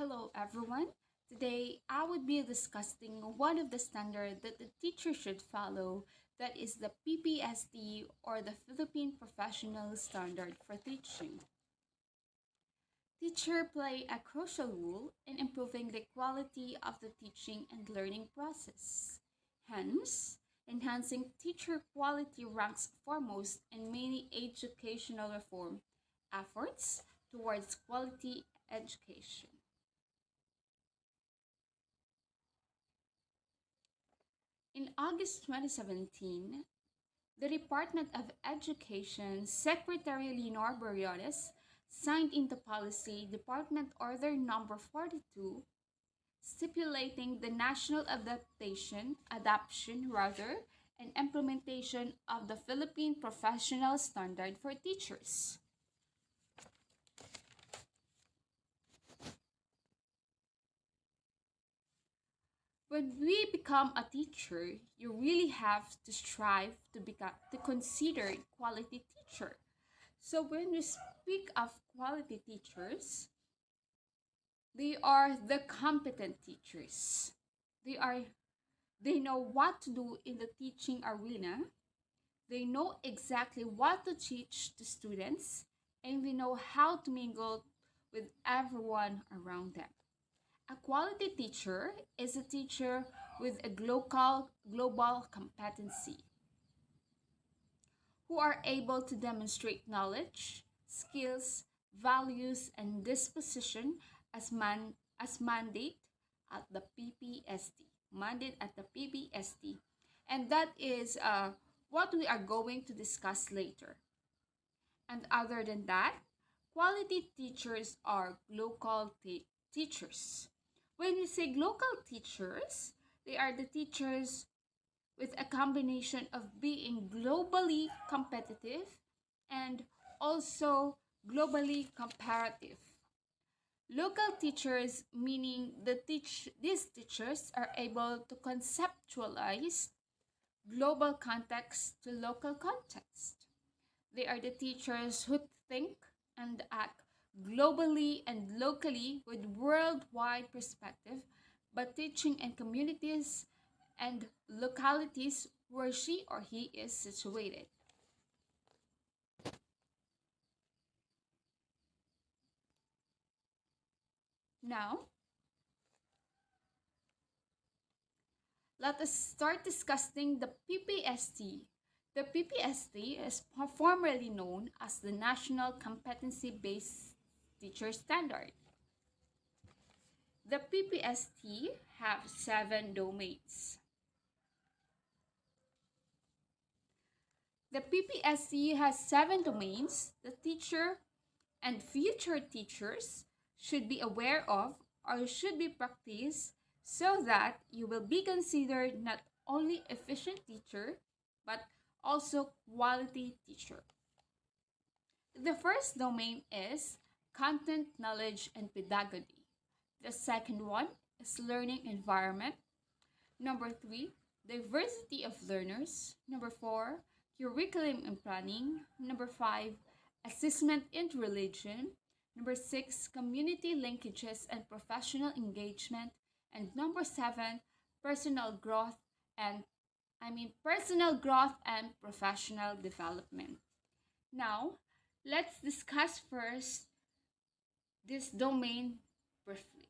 Hello everyone. Today I would be discussing one of the standards that the teacher should follow, that is the PPST, or the Philippine Professional Standard for Teaching. Teachers play a crucial role in improving the quality of the teaching and learning process. Hence, enhancing teacher quality ranks foremost in many educational reform efforts towards quality education. In August 2017, the Department of Education Secretary Leonor Briones signed into policy Department Order Number 42, stipulating the national adoption and implementation of the Philippine Professional Standard for Teachers. When we become a teacher, you really have to strive to consider quality teacher. So when we speak of quality teachers, they are the competent teachers. They are they know what to do in the teaching arena. They know exactly what to teach to students, and they know how to mingle with everyone around them. A quality teacher is a teacher with a global competency who are able to demonstrate knowledge, skills, values, and disposition as mandate at the PPST. Mandate at the PPST. And that is what we are going to discuss later. And other than that, quality teachers are local teachers. When we say local teachers, they are the teachers with a combination of being globally competitive and also globally comparative. Local teachers, meaning these teachers are able to conceptualize global context to local context. They are the teachers who think and act globally and locally with worldwide perspective, but teaching in communities and localities where she or he is situated. Now, let us start discussing the PPST. The PPST is formerly known as the National Competency Based Teacher Standard. The PPST have 7 domains. The PPST has 7 domains the teacher and future teachers should be aware of or should be practiced so that you will be considered not only efficient teacher but also quality teacher. The first domain is content, knowledge, and pedagogy. The second one is learning environment. Number 3, diversity of learners. Number 4, curriculum and planning. Number 5, assessment and religion. Number 6, community linkages and professional engagement. And number 7, personal growth and personal growth and professional development. Now, let's discuss first this domain briefly.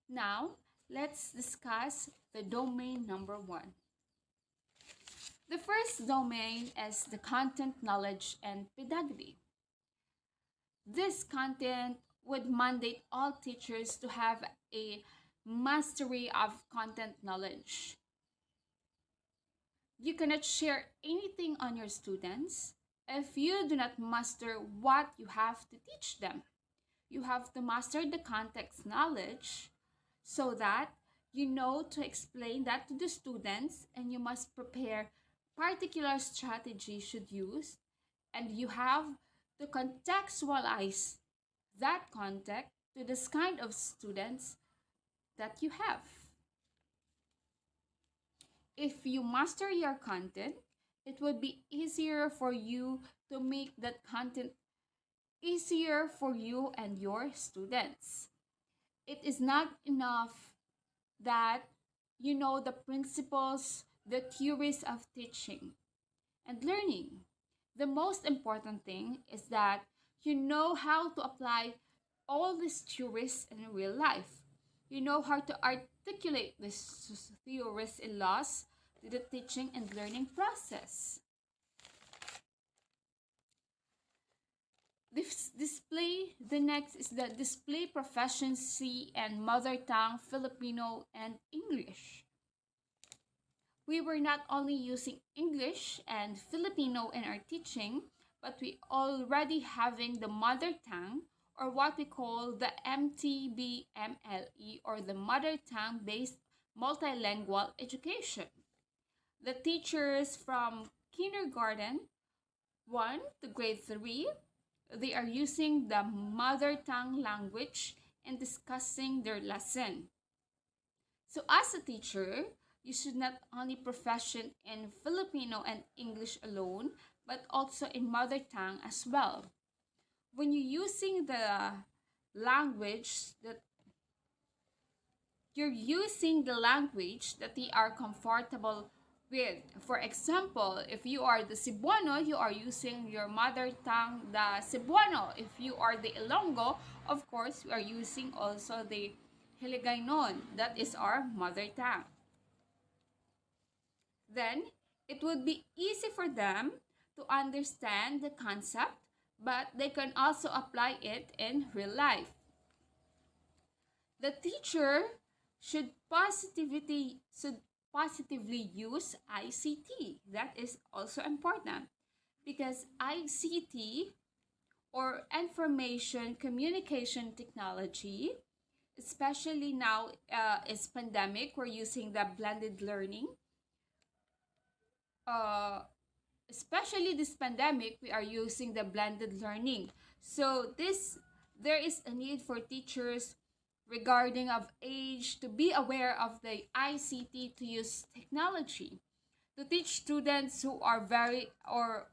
Now, let's discuss the domain number 1. The first domain is the content, knowledge, and pedagogy. This content would mandate all teachers to have a mastery of content knowledge. You cannot share anything on your students if you do not master what you have to teach them. You have to master the context knowledge so that you know to explain that to the students, and you must prepare particular strategy should use, and you have to contextualize that context to this kind of students that you have. If you master your content, it would be easier for you to make that content easier for you and your students. It is not enough that you know the principles, the theories of teaching and learning. The most important thing is that you know how to apply all these theories in real life. You know how to articulate these theories and laws to the teaching and learning process. This display, the next is the display proficiency and mother tongue, Filipino and English. We were not only using English and Filipino in our teaching, but we already having the mother tongue or what we call the MTBMLE or the mother tongue based multilingual education. The teachers from kindergarten 1 to grade 3, they are using the mother tongue language and discussing their lesson. So as a teacher, you should not only proficient in Filipino and English alone, but also in mother tongue as well. When you're using the language that they are comfortable with. For example, if you are the Cebuano, you are using your mother tongue, the Cebuano. If you are the Ilonggo, of course, we are using also the Hiligaynon. That is our mother tongue. Then, it would be easy for them to understand the concept, but they can also apply it in real life. The teacher should positively use ICT. That is also important because ICT or information communication technology, especially now is pandemic, we're using the blended learning. Uh, Especially this pandemic, we are using the blended learning. So there is a need for teachers regarding of age to be aware of the ICT, to use technology to teach students who are very or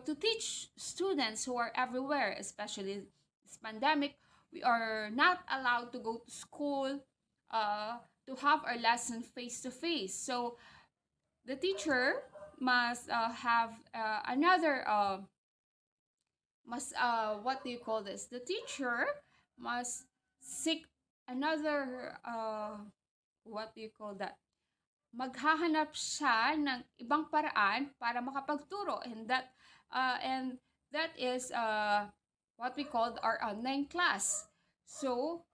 to teach students who are everywhere, especially this pandemic. We are not allowed to go to school to have our lesson face to face. So the teacher must have another must what do you call this? The teacher must seek another what do you call that? Maghahanap siya ng ibang paraan para makapagturo, and that is what we called our online class. So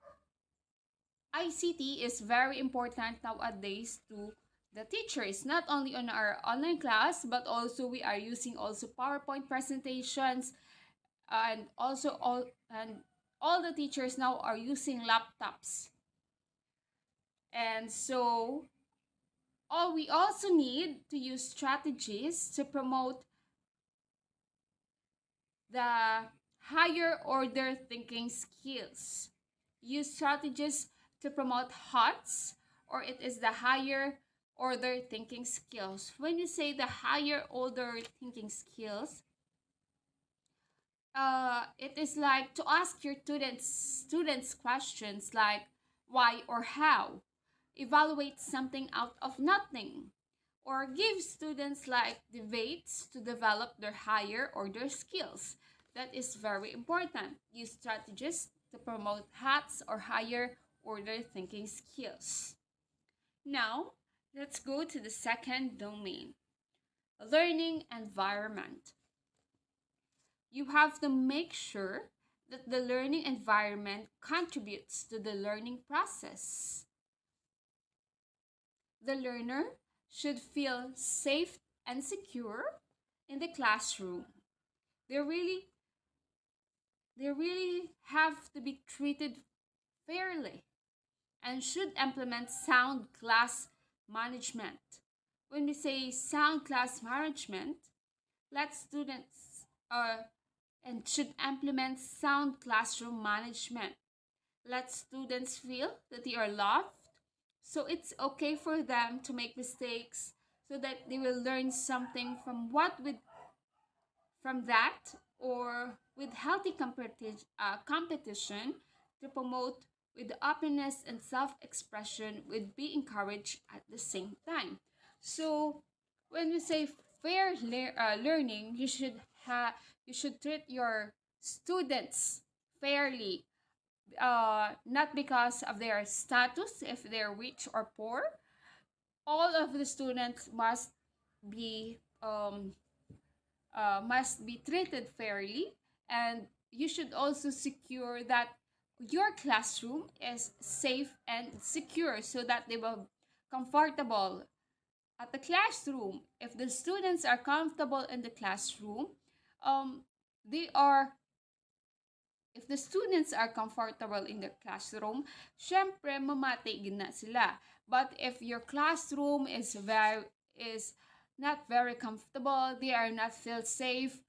ICT is very important nowadays to the teachers, not only on our online class, but also we are using also PowerPoint presentations, and also all the teachers now are using laptops. And so we also need to use strategies to promote the higher order thinking skills. Use strategies to promote HOTS, or it is the higher order thinking skills. When you say the higher order thinking skills, it is like to ask your students questions like why or how, evaluate something out of nothing, or give students like debates to develop their higher order skills. That is very important. Use strategies to promote HATS or higher order thinking skills. Now, let's go to the second domain, learning environment. You have to make sure that the learning environment contributes to the learning process. The learner should feel safe and secure in the classroom. They really have to be treated fairly and should implement sound class management. When we say sound class management, let students and should implement sound classroom management. Let students feel that they are loved, so it's okay for them to make mistakes, so that they will learn something from that, or with healthy competition to promote with the openness and self-expression would be encouraged at the same time. So when we say learning, you should treat your students fairly, not because of their status, if they're rich or poor. All of the students be um, must be treated fairly, and you should also secure that your classroom is safe and secure so that they will comfortable at the classroom. If the students are comfortable in the classroom, um, they are if the students are comfortable in the classroom, syempre mamatigin na sila. But if your classroom is not very comfortable, they are not feel safe,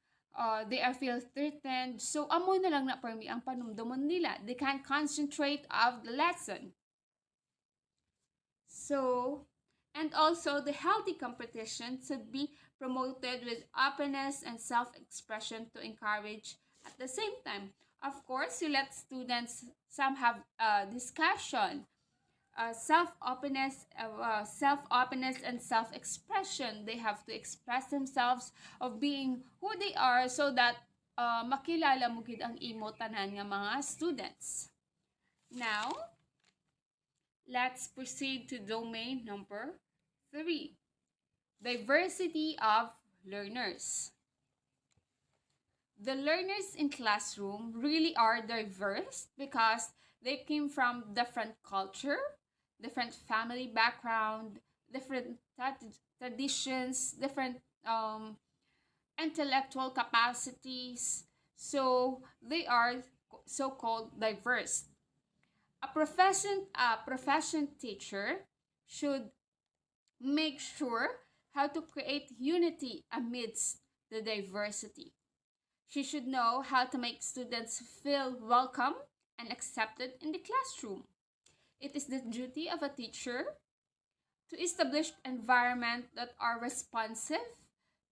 they are feel threatened, so amo na lang na permi ang panumdumon nila. They can't concentrate of the lesson. So, and also the healthy competition should be promoted with openness and self-expression to encourage at the same time. Of course, you let students some have discussion, self-openness and self-expression. They have to express themselves of being who they are so that makilala mo gid ang imo tanan nga mga students. Now, let's proceed to domain number 3. Diversity of learners. The learners in classroom really are diverse because they came from different culture, different family background, different traditions, different intellectual capacities. So they are so-called diverse. A profession teacher should make sure how to create unity amidst the diversity. She should know how to make students feel welcome and accepted in the classroom. It is the duty of a teacher to establish environments that are responsive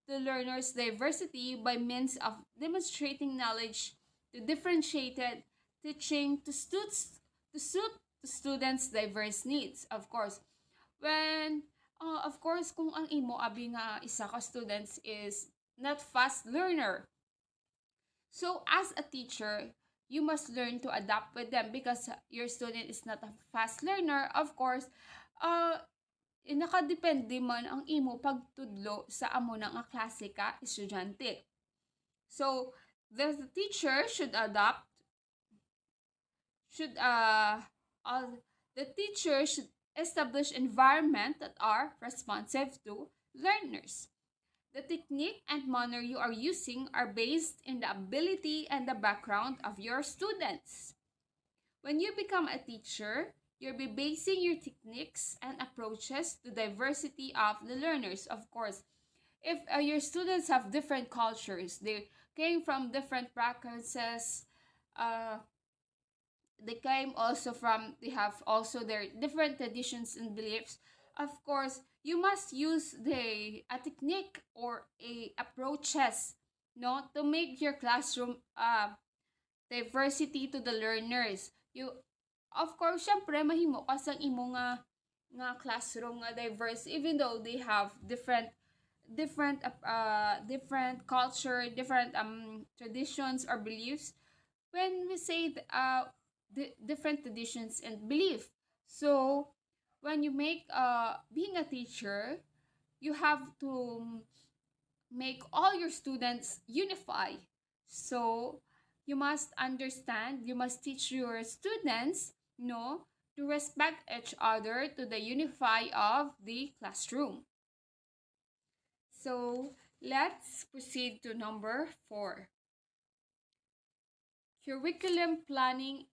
to learners' diversity by means of demonstrating knowledge to differentiated teaching to suit the students' diverse needs. Of course, kung ang imo abi nga isa ka students is not fast learner, so as a teacher, you must learn to adapt with them because your student is not a fast learner. Of course, nakadepende man ang imo pagtudlo sa amo na nga klase ka estudyante. So, the teacher should establish environment that are responsive to learners. The technique and manner you are using are based in the ability and the background of your students. When you become a teacher, you'll be basing your techniques and approaches to diversity of the learners. Of course, if your students have different cultures, they came from different practices, they have also their different traditions and beliefs. Of course, you must use a technique or a approaches, no, to make your classroom diversity to the learners. You, of course, syempre mahimo ka sang imo nga classroom nga diverse, even though they have different culture, different traditions or beliefs. When we say the different traditions and belief, so when you make being a teacher, you have to make all your students unify. So you must understand, you must teach your students, to respect each other to the unify of the classroom. So let's proceed to number 4. Curriculum and planning.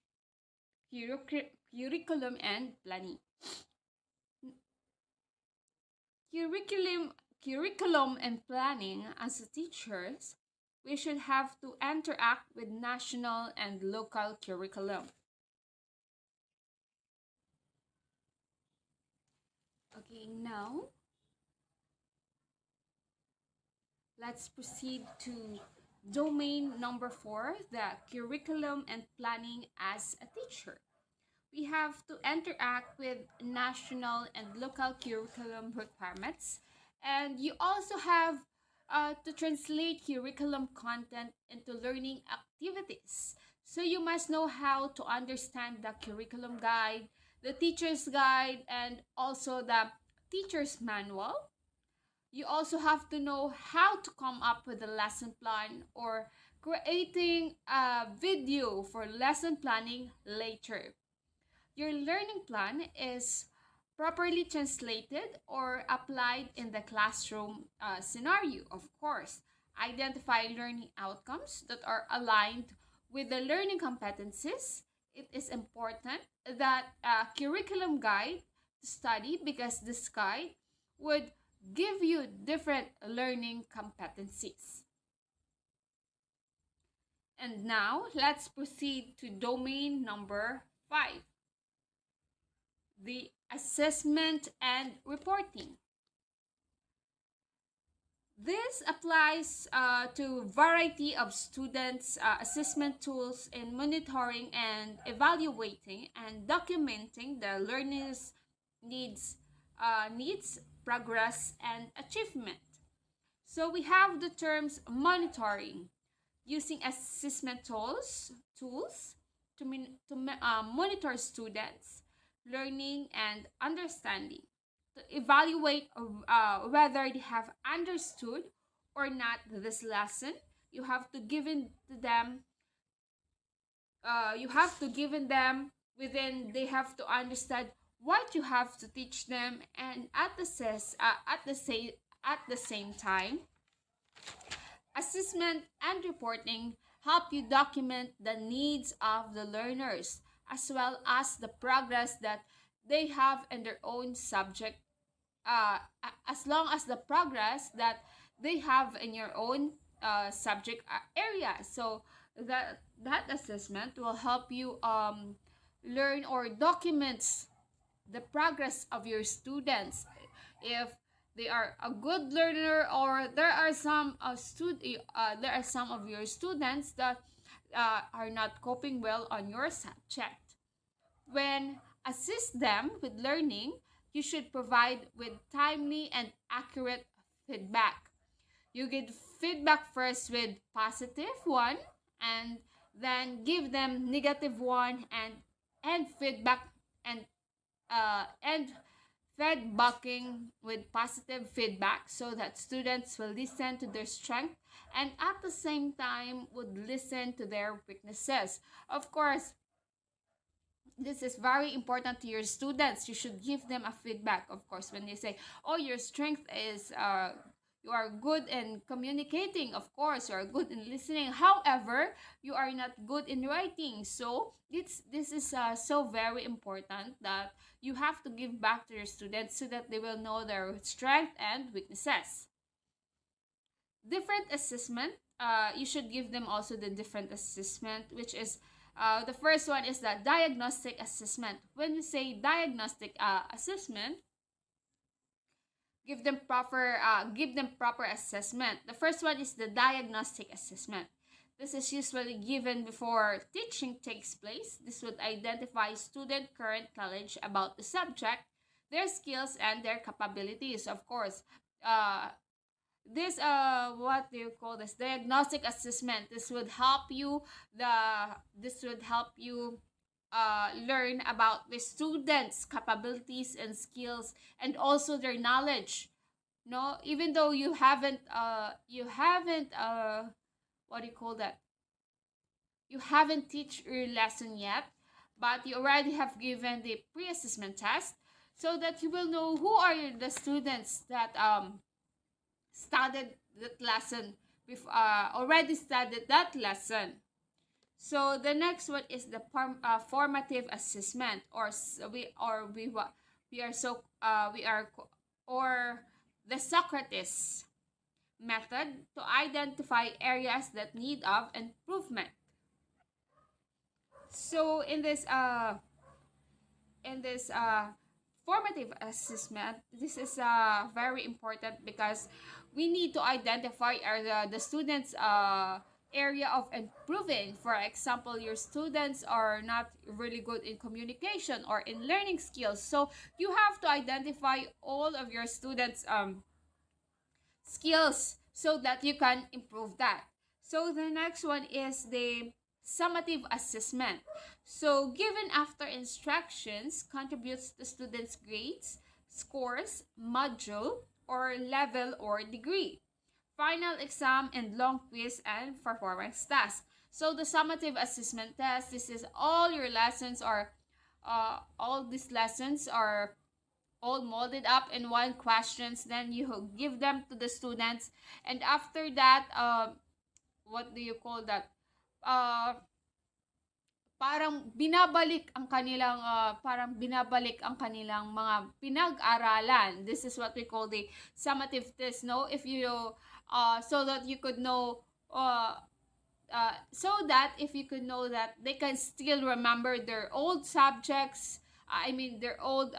Curriculum and planning. As teachers, we should have to interact with national and local curriculum. Okay, now let's proceed to domain number 4, the curriculum and planning as a teacher. We have to interact with national and local curriculum requirements. And you also have to translate curriculum content into learning activities. So you must know how to understand the curriculum guide, the teacher's guide, and also the teacher's manual. You also have to know how to come up with a lesson plan or creating a video for lesson planning later. Your learning plan is properly translated or applied in the classroom scenario, of course. Identify learning outcomes that are aligned with the learning competencies. It is important that a curriculum guide to study, because this guide would give you different learning competencies. And now let's proceed to domain number 5, the assessment and reporting. This applies to variety of students' assessment tools in monitoring and evaluating and documenting the learners' needs, progress, and achievement. So we have the terms monitoring, using assessment tools to monitor students' learning and understanding, to evaluate whether they have understood or not this lesson. You have to given to them. You have to given them within. They have to understand what you have to teach them, and at the same time, assessment and reporting help you document the needs of the learners as well as the progress that they have in their own subject, as long as the progress that they have in your own subject area. So that assessment will help you learn or documents the progress of your students, if they are a good learner, or there are some of your students that are not coping well on your subject. When assist them with learning, you should provide with timely and accurate feedback. You get feedback first with positive one, and then give them negative one, and feedback and feedbacking with positive feedback, so that students will listen to their strength and at the same time would listen to their weaknesses. Of course, this is very important to your students. You should give them a feedback, of course, when they say, oh, your strength is you are good in communicating, of course you are good in listening, however you are not good in writing. So this is so very important that you have to give back to your students so that they will know their strength and weaknesses. Different assessment, you should give them also the different assessment, which is the first one is the diagnostic assessment. When we say diagnostic assessment, give them proper assessment. The first one is the diagnostic assessment. This is usually given before teaching takes place. This would identify student current knowledge about the subject, their skills, and their capabilities. Of course, this what do you call this, diagnostic assessment, this would help you learn about the students capabilities and skills, and also their knowledge. No, even though you haven't what do you call that, you haven't teach your lesson yet, but you already have given the pre-assessment test, so that you will know who are the students that studied that lesson, already studied that lesson. So the next one is the formative assessment, or we are so we are or the Socrates method, to identify areas that need of improvement. So in this formative assessment, this is very important because we need to identify the students area of improving. For example, your students are not really good in communication or in learning skills. So you have to identify all of your students' skills so that you can improve that. So the next one is the summative assessment. So given after instructions contributes to students' grades, scores, module, or level or degree. Final exam and long quiz and performance task. So the summative assessment test, this is all your lessons are all these lessons are all molded up in one questions, then you give them to the students, and after that what do you call that, uh, parang binabalik ang kanilang mga pinag-aralan. This is what we call the summative test, no, if you so that you could know so that if you could know that they can still remember their old subjects, I mean their old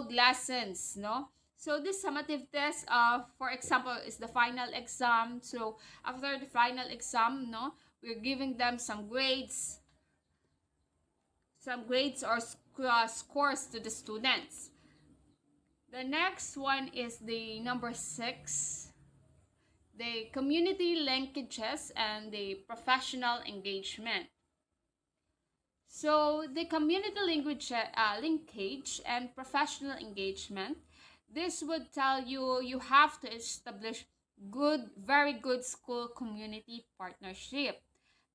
lessons, no. So this summative test, for example, is the final exam. So after the final exam, no, we're giving them some grades or scores to the students. The next one is the number 6, the community linkages and the professional engagement. So the community linkage and professional engagement, this would tell you have to establish very good school community partnership,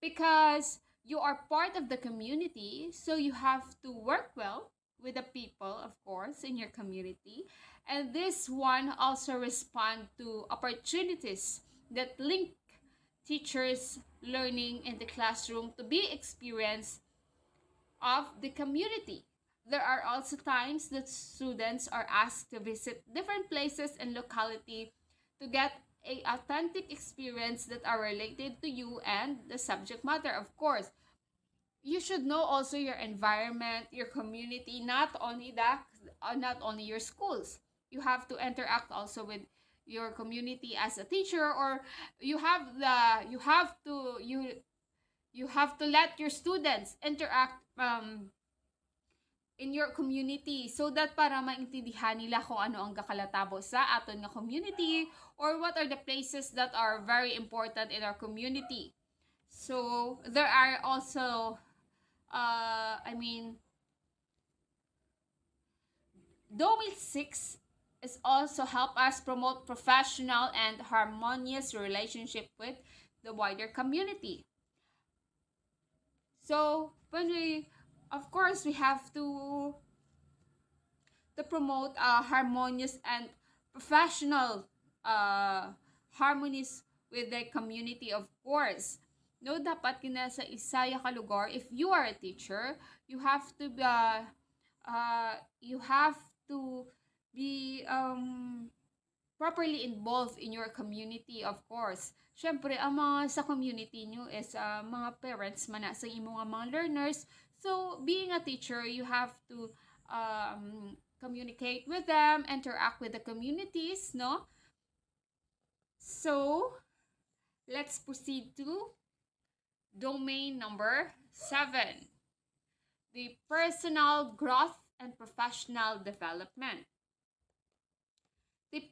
because you are part of the community, so you have to work well with the people, of course, in your community. And this one also respond to opportunities that link teachers learning in the classroom to be experience of the community. There are also times that students are asked to visit different places and locality to get a authentic experience that are related to you and the subject matter. Of course, you should know also your environment, your community, not only your schools. You have to interact also with your community as a teacher, or you have to let your students interact in your community, so that para maintindihan nila kung ano ang gakalatabo sa aton nga community, or what are the places that are very important in our community. So there are also DOMIL 6 is also help us promote professional and harmonious relationship with the wider community. So when of course, we have to promote harmonious and professional harmonies with the community, of course. No, dapat kina sa isaya ka lugar, if you are a teacher, you have to be properly involved in your community, of course. Syempre, ang mga sa community nyo is mga parents man sa imo nga mga learners. So, being a teacher, you have to communicate with them, interact with the communities, no? So, let's proceed to domain number 7, the personal growth and professional development. The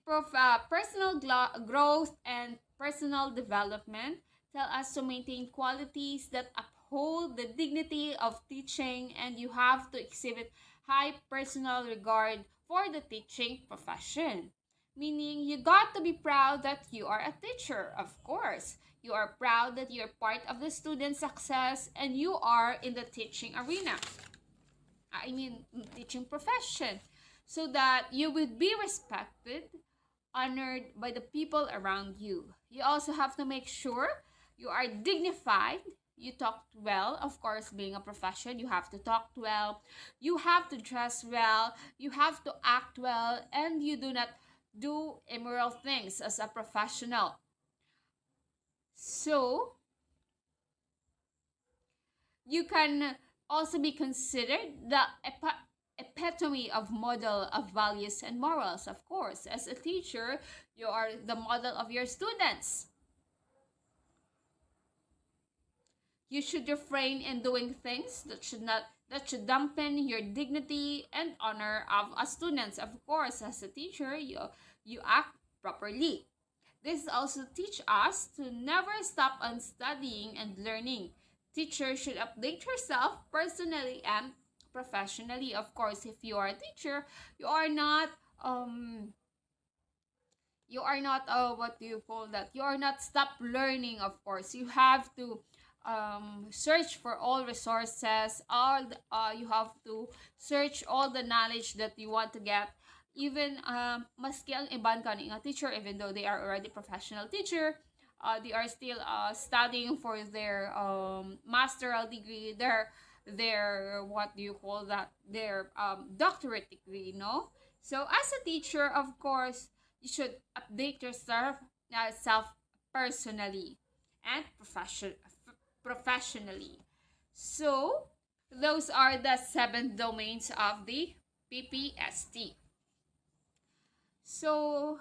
personal growth and personal development tell us to maintain qualities that uphold the dignity of teaching, and you have to exhibit high personal regard for the teaching profession. Meaning, you got to be proud that you are a teacher, of course. You are proud that you're part of the student success and you are in the teaching arena. Teaching profession. So that you would be respected, honored by the people around you. You also have to make sure you are dignified, you talk well. Of course, being a profession, you have to talk well, you have to dress well, you have to act well, and you do not do immoral things as a professional. So, you can also be considered the epitome of model of values and morals. Of course, as a teacher, you are the model of your students. You should refrain in doing things that should dampen your dignity and honor of a students. Of course, as a teacher, you act properly. This also teach us to never stop on studying and learning. Teachers should update yourself personally and professionally. Of course, if you are a teacher, you are not um what do you call that, you are not stop learning. Of course, you have to search for all resources, you have to search all the knowledge that you want to get. Even maski ang iban kaning a teacher, even though they are already professional teacher, they are still studying for their masteral degree, their what do you call that, their doctorate degree, no? So as a teacher, of course, you should update yourself self personally and professionally. So those are the 7 domains of the PPST. So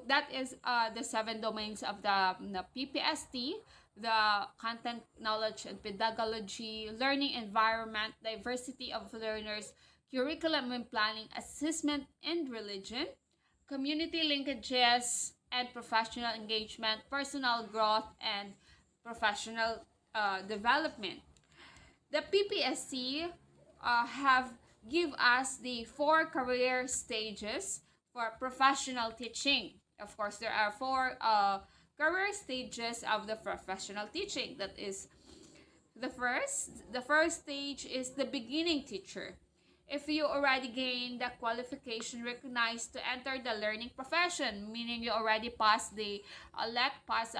that is the 7 domains of the PPST: the content, knowledge, and pedagogy, learning environment, diversity of learners, curriculum and planning, assessment and religion, community linkages and professional engagement, personal growth, and professional development. The PPSC have give us the 4 career stages for professional teaching. Of course, there are 4 career stages of the professional teaching. That is the first stage is the beginning teacher. If you already gained the qualification recognized to enter the learning profession, meaning you already passed the let pass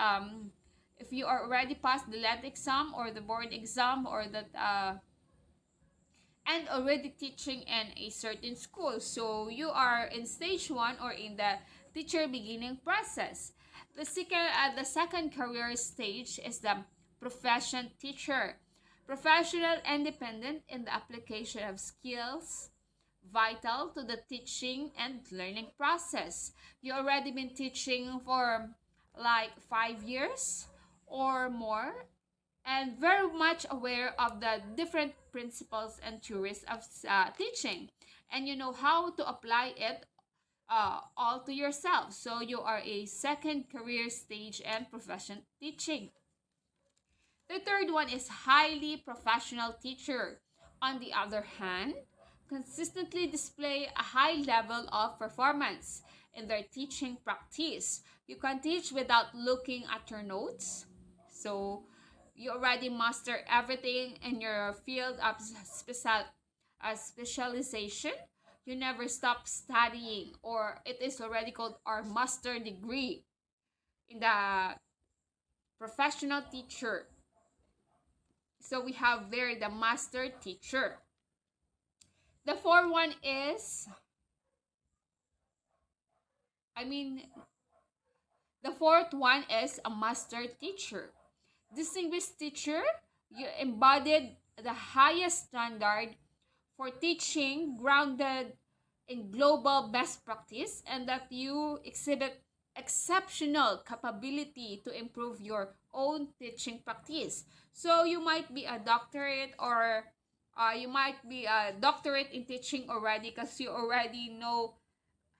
if you are already passed the let exam or the board exam, or that and already teaching in a certain school, so you are in stage 1 or in the teacher beginning process. The second career stage is the profession teacher. Professional independent in the application of skills vital to the teaching and learning process. You already been teaching for like 5 years or more, and very much aware of the different principles and theories of teaching, and you know how to apply it all to yourself. So you are a second career stage and profession teaching. The third one is highly professional teacher. On the other hand, consistently display a high level of performance in their teaching practice. You can teach without looking at your notes. So you already master everything in your field of specialization. You never stop studying, or it is already called our master degree in the professional teacher. So we have there the master teacher. The fourth one is, I mean, the fourth one is a master teacher. Distinguished teacher, you embodied the highest standard for teaching grounded in global best practice, and that you exhibit exceptional capability to improve your own teaching practice. So you might be a doctorate, or you might be a doctorate in teaching already, because you already know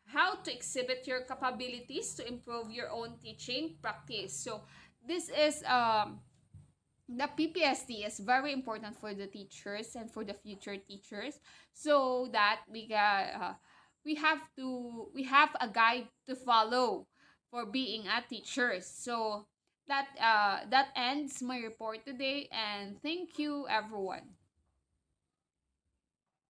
how to exhibit your capabilities to improve your own teaching practice. So this is the PPST is very important for the teachers and for the future teachers, so that we have a guide to follow for being a teacher. So that ends my report today, and thank you everyone.